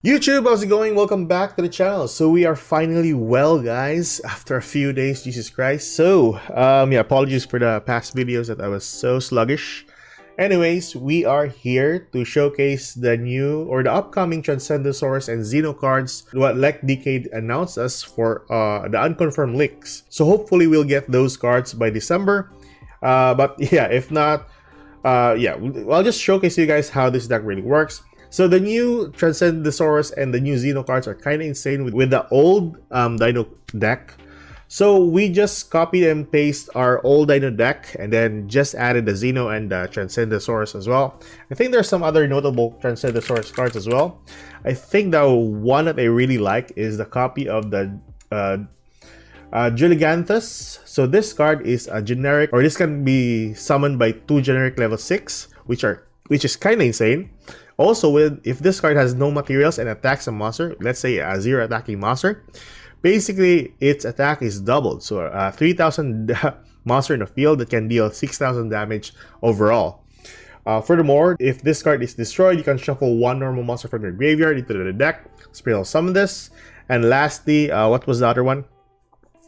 YouTube, how's it going? Welcome back to the channel. So we are finally well, guys, after a few days. Jesus Christ. So yeah, apologies for the past videos that I was so sluggish. Anyways, we are here to showcase the new or the upcoming Transcendrake and Xeno cards, what Lek Decade announced us for the unconfirmed leaks. So hopefully we'll get those cards by December. But yeah, if not, yeah, I'll just showcase you guys how this deck really works. So the new Transcendrake and the new Xeno cards are kind of insane with the old Dino deck. So we just copied and paste our old Dino deck and then just added the Xeno and the Transcendrake as well. I think there's some other notable Transcendrake cards as well. I think the one that I really like is the copy of the Giganthus. So this card is a generic, or this can be summoned by 2 generic level 6, which is kind of insane. Also, if this card has no materials and attacks a monster, let's say a 0 attacking monster, basically its attack is doubled. So 3,000 monster in the field that can deal 6,000 damage overall. Furthermore, if this card is destroyed, you can shuffle 1 normal monster from your graveyard into the deck, spell summon this. And lastly, what was the other one?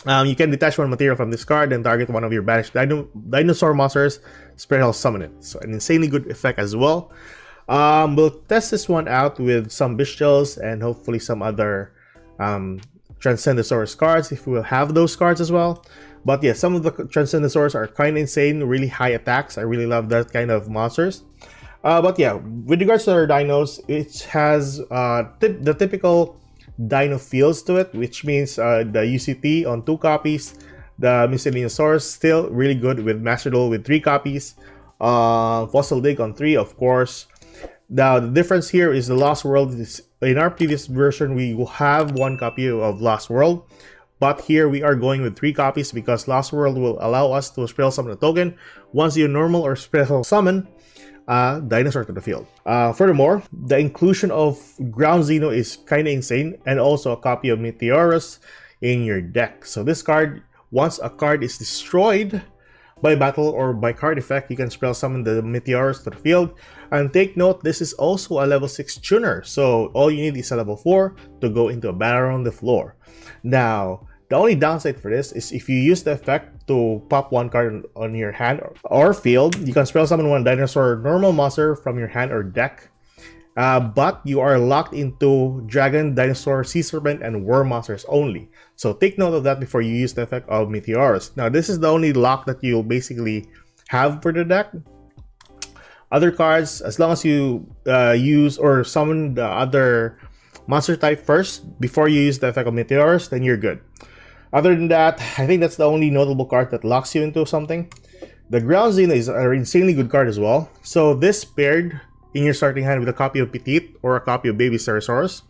You can detach 1 material from this card and target one of your banished dinosaur monsters, spell summon it. So an insanely good effect as well. We'll test this one out with some bestials and hopefully some other Transcendrake cards if we'll have those cards as well. But yeah, some of the Transcendrake are kind of insane, really high attacks. I really love that kind of monsters. But yeah, with regards to our dinos, it has the typical dino feels to it, which means the UCT on 2 copies, the Miscellaneousaurus still really good with Master Duel with 3 copies, Fossil Dig on 3, of course. Now, the difference here is the Lost World. In our previous version, we will have 1 copy of Lost World. But here we are going with 3 copies because Lost World will allow us to spell summon a token once you normal or spell summon a dinosaur to the field. Furthermore, the inclusion of Ground Xeno is kind of insane, and also a copy of Meteorus in your deck. So this card, once a card is destroyed by battle or by card effect, you can spell summon the Meteorus to the field. And take note, this is also a level 6 tuner, so all you need is a level 4 to go into a battle on the floor. Now, the only downside for this is if you use the effect to pop 1 card on your hand or field, you can spell summon 1 dinosaur normal monster from your hand or deck. But you are locked into dragon, dinosaur, sea serpent, and worm monsters only. So take note of that before you use the effect of Meteorus. Now, this is the only lock that you'll basically have for the deck. Other cards, as long as you use or summon the other monster type first before you use the effect of Meteorus, then you're good. Other than that, I think that's the only notable card that locks you into something. The Ground Xeno is an insanely good card as well. So this paired in your starting hand with a copy of Petite or a copy of Baby Stegosaurus.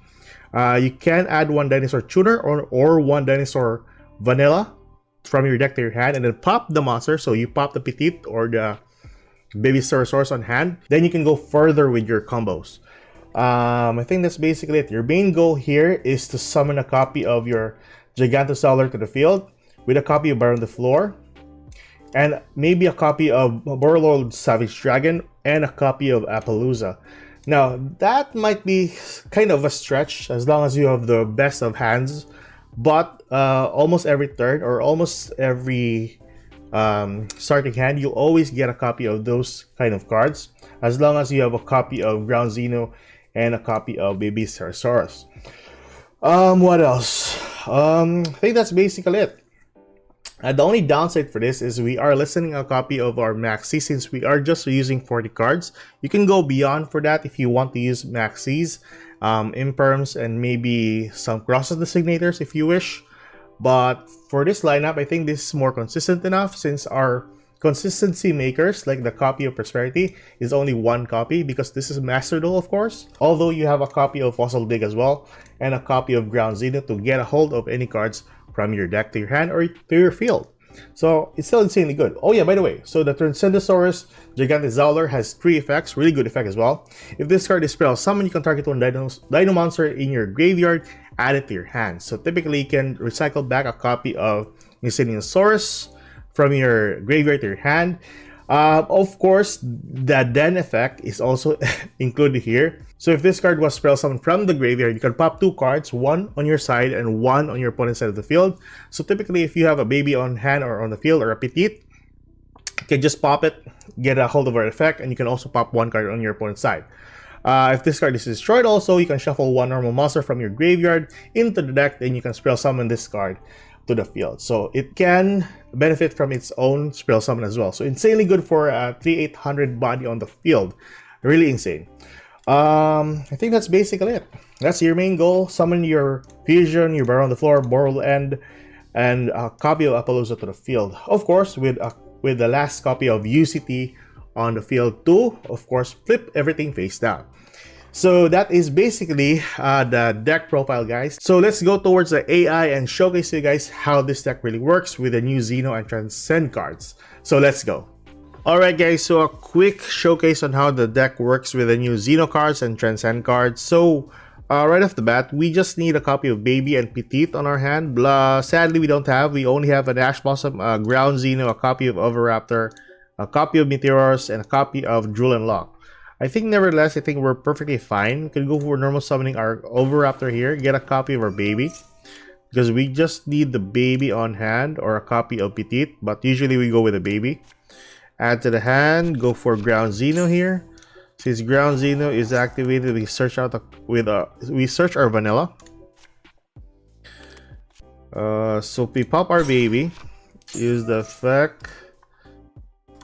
You can add 1 dinosaur tuner or 1 dinosaur vanilla from your deck to your hand and then pop the monster. So you pop the Petite or the Baby Stegosaurus on hand. Then you can go further with your combos. I think that's basically it. Your main goal here is to summon a copy of your Gigantosaurus to the field with a copy of Baron the Floor and maybe a copy of Warlord Savage Dragon and a copy of Appaloosa. Now, that might be kind of a stretch as long as you have the best of hands, but almost every turn or almost every starting hand, you'll always get a copy of those kind of cards as long as you have a copy of Ground Xeno and a copy of Baby Stegosaurus. What else? I think that's basically it. The only downside for this is we are listing a copy of our Maxi since we are just using 40 cards. You can go beyond for that if you want to use Maxis, Imperms, and maybe some Crosses Designators if you wish. But for this lineup, I think this is more consistent enough since our consistency makers, like the copy of Prosperity, is only 1 copy because this is Master Duel, of course. Although you have a copy of Fossil Dig as well and a copy of Ground Xeno to get a hold of any cards from your deck to your hand or to your field. So it's still insanely good. Oh yeah, by the way, so the Transcendrake Gigantosaurus has 3 effects, really good effect as well. If this card is spell summon, you can target 1 dino monster in your graveyard, add it to your hand. So typically you can recycle back a copy of Miscellaneousaurus from your graveyard to your hand. Of course, the Den effect is also included here. So if this card was spell summoned from the graveyard, you can pop 2 cards, one on your side and one on your opponent's side of the field. So typically, if you have a baby on hand or on the field or a petite, you can just pop it, get a hold of our effect, and you can also pop 1 card on your opponent's side. If this card is destroyed also, you can shuffle 1 normal monster from your graveyard into the deck, then you can spell summon this card to the field. So it can benefit from its own spell summon as well. So insanely good for 3,800 body on the field. Really insane. I think that's basically it. That's your main goal. Summon your fusion, your Barrow on the floor, Boral End, and a copy of Appaloosa to the field. Of course, with the last copy of UCT on the field to, of course, flip everything face down. So that is basically the deck profile, guys. So let's go towards the AI and showcase you guys how this deck really works with the new Xeno and Transcend cards. So let's go. Alright guys, so a quick showcase on how the deck works with the new Xeno cards and Transcend cards. So right off the bat, we just need a copy of Baby and Petite on our hand. Sadly, we don't have. We only have an Ash Blossom, a Ground Xeno, a copy of Overraptor, a copy of Meteoros, and a copy of Drool and Lock. I think nevertheless, I think we're perfectly fine. We can go for normal summoning our Overraptor here, get a copy of our Baby, because we just need the Baby on hand or a copy of Petite, but usually we go with a Baby. Add to the hand, go for Ground Xeno here. Since Ground Xeno is activated, we search out we search our vanilla. So we pop our Baby, use the effect,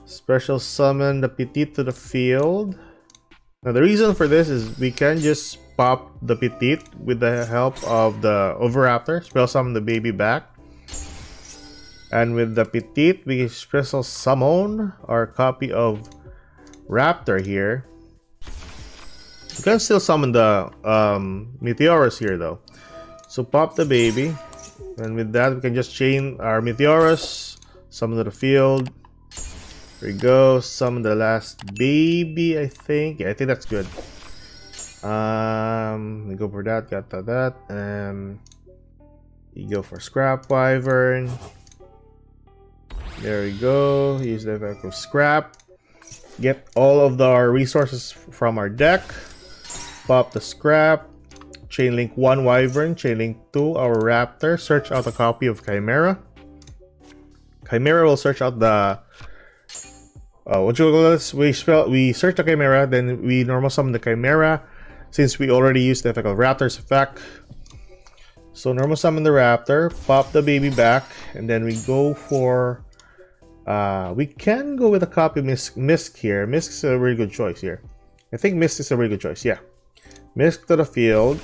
special summon the Petite to the field. Now the reason for this is we can just pop the Petite with the help of the Overraptor, spell summon the Baby back. And with the Petite, we special summon our copy of Raptor here. You can still summon the Meteoros here though. So pop the Baby, and with that we can just chain our Meteoros, summon to the field. There we go, summon the last Baby, I think. Yeah, I think that's good. We go for that, got that. You go for Scrap Wyvern. There we go. Use the effect of Scrap. Get all of our resources from our deck. Pop the Scrap. Chainlink 1 Wyvern. Chainlink 2 our Raptor. Search out a copy of Chimera. Chimera will search out the what you call this? We search the Chimera, then we normal summon the Chimera. Since we already used the effect of Raptor's effect. So normal summon the Raptor, pop the Baby back, and then we go for we can go with a copy of Misk here. Misk is a really good choice here. I think Misk is a really good choice, yeah. Misk to the field.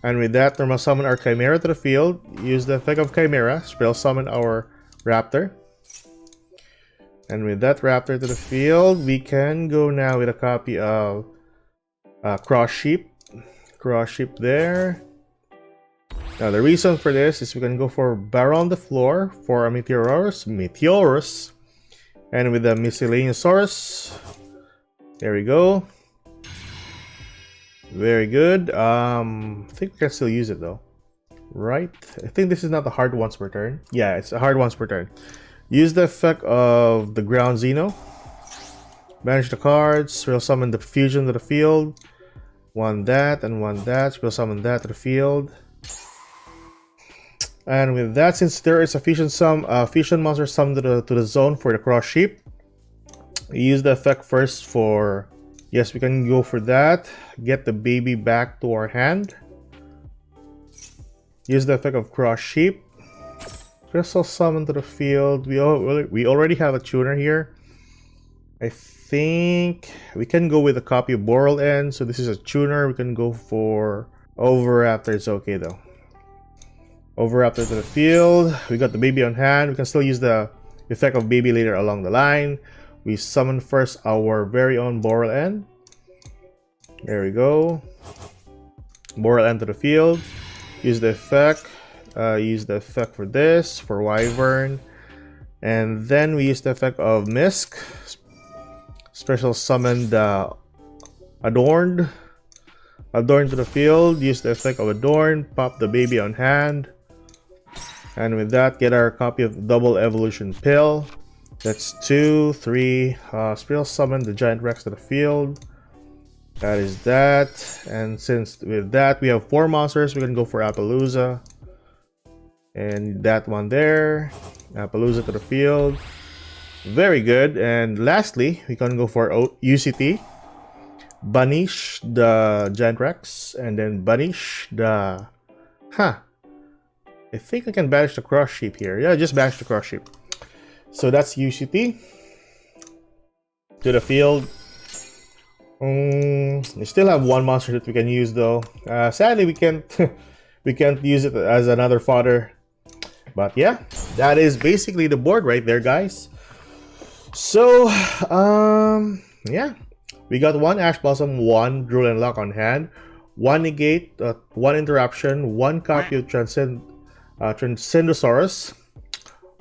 And with that, normal summon our Chimera to the field. Use the effect of Chimera. Spell summon our Raptor. And with that Raptor to the field, we can go now with a copy of Cross Sheep. Cross Sheep there. Now the reason for this is we can go for Barrow on the floor for a Meteoros, and with the Miscellaneousaurus. There we go. Very good. I think we can still use it though. Right? I think this is not the hard ones per turn. Yeah, it's a hard ones per turn. Use the effect of the Ground Xeno. Banish the cards. We'll summon the fusion to the field. One that and one that. We'll summon that to the field. And with that, since there is a fusion monster summoned to the zone for the Cross Sheep, use the effect first for, yes, we can go for that. Get the Baby back to our hand. Use the effect of Cross Sheep. Crystal summon to the field. We already have a tuner here. I think we can go with a copy of Boral End. So this is a tuner. We can go for Overraptor. It's okay though. Overraptor to the field. We got the Baby on hand. We can still use the effect of Baby later along the line. We summon first our very own Boral End. There we go. Boral End to the field. Use the effect. Use the effect for this, for Wyvern. And then we use the effect of Misk. Special summon the Adorned. Adorn to the field. Use the effect of Adorn. Pop the Baby on hand. And with that, get our copy of Double Evolution Pill. That's 2, 3. Spell summon the Giant Rex to the field. That is that. And since with that we have 4 monsters, we're gonna go for Appaloosa. And that one there. Appaloosa to the field. Very good. And lastly, we can go for UCT. Banish the Giant Rex. And then banish the... Huh. I think I can banish the Cross Sheep here. Yeah, just banish the Cross Sheep. So that's UCT. To the field. We still have 1 monster that we can use though. Sadly, we can't we can't use it as another fodder. But yeah, that is basically the board right there, guys. So yeah, we got 1 Ash Blossom, 1 Drool and Lock on hand, 1 Negate, 1 Interruption, 1 copy of Transcendrasaurus.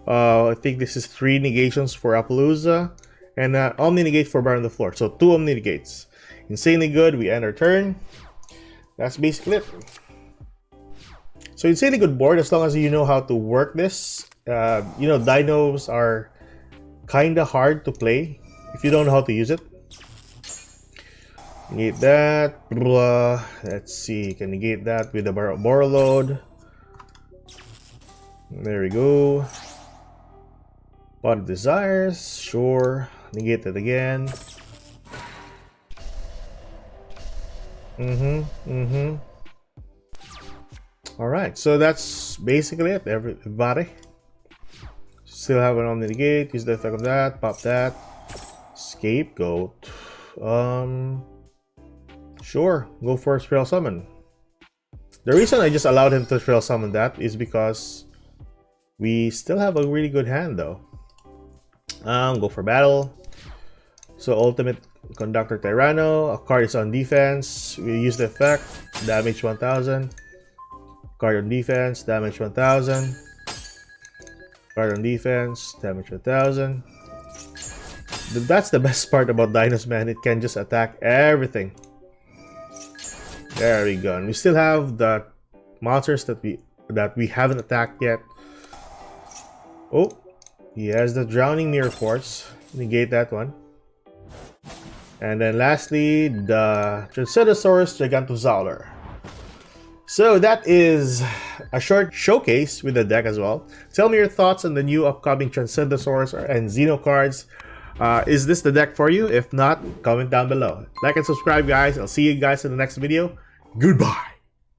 I think this is 3 negations for Appaloosa. And Omni Negate for Bar on the Floor. So 2 Omni Negates. Insanely good. We end our turn. That's basically it. So insanely good board as long as you know how to work this. You know, dinos are kind of hard to play if you don't know how to use it. Negate that. Let's see. You can negate that with the Borreload. There we go. Pot of Desires. Sure. Negate it again. Alright, so that's basically it, everybody. Still have an Omni Negate, use the effect of that, pop that. Scapegoat. Sure, go for a Spell Summon. The reason I just allowed him to Spell Summon that is because we still have a really good hand though. Go for battle. So Ultimate Conductor Tyranno, a card is on defense. We use the effect, damage 1000. Card on defense, damage 1000. Card on defense, damage 1000. That's the best part about Dinos, man. It can just attack everything. There we go. And we still have the monsters that we haven't attacked yet. Oh, he has the Drowning Mirror Force. Negate that one. And then lastly, the Transcendrasaurus Gigantozauler. So that is a short showcase with the deck as well. Tell me your thoughts on the new upcoming Transcendrasaurus and Xeno cards. Is this the deck for you? If not, comment down below. Like and subscribe, guys. I'll see you guys in the next video. Goodbye.